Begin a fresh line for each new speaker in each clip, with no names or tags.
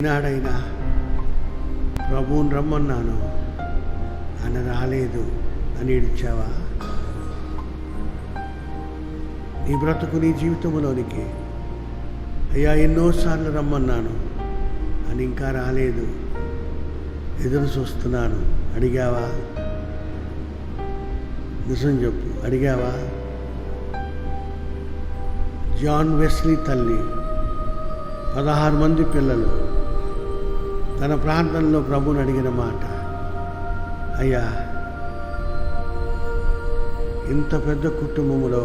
ఈనాడైనా ప్రభువుని రమ్మన్నాను, ఆయన రాలేదు అని ఏడ్చావా? నీ బ్రతుకు నీ జీవితంలోనికి అయ్యా ఎన్నోసార్లు రమ్మన్నాను అని ఇంకా రాలేదు, ఎదురు చూస్తున్నాను అడిగావా? నిజం చెప్పు, అడిగావా? జాన్ వెస్లీ తల్లి 16 మంది పిల్లలు తన ప్రాంతంలో ప్రభుని అడిగిన మాట, అయ్యా ఇంత పెద్ద కుటుంబంలో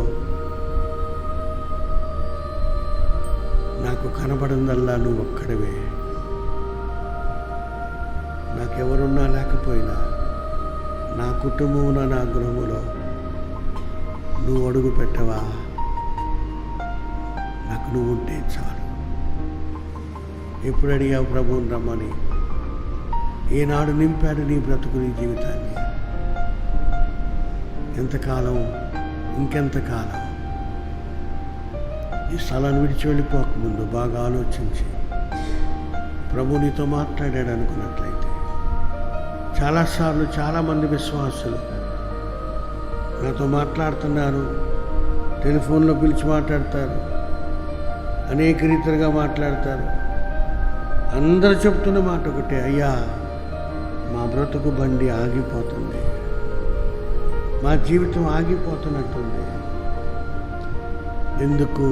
నాకు కనబడిందల్లా నువ్వు ఒక్కడవే, నాకెవరున్నా లేకపోయినా నా కుటుంబమున నా గృహములో నువ్వు అడుగు పెట్టవా? నాకు నువ్వు ఉంటే చాలు. ఎప్పుడు అడిగావు ప్రభువుని రమ్మని? ఏనాడు నింపాడు నీ బ్రతుకు నీ జీవితాన్ని? ఎంతకాలం, ఇంకెంతకాలం? ఈ స్థలాన్ని విడిచి వెళ్ళిపోకముందు బాగా ఆలోచించి ప్రభు నీతో మాట్లాడాడు అనుకున్నట్లయితే, చాలాసార్లు చాలామంది విశ్వాసులు నాతో మాట్లాడుతున్నారు, టెలిఫోన్లో పిలిచి మాట్లాడతారు, అనేక రీతిగా మాట్లాడతారు. అందరూ చెప్తున్న మాట ఒకటే, అయ్యా మా బ్రతుకు బండి ఆగిపోతుంది, మా జీవితం ఆగిపోతున్నట్టుంది. ఎందుకు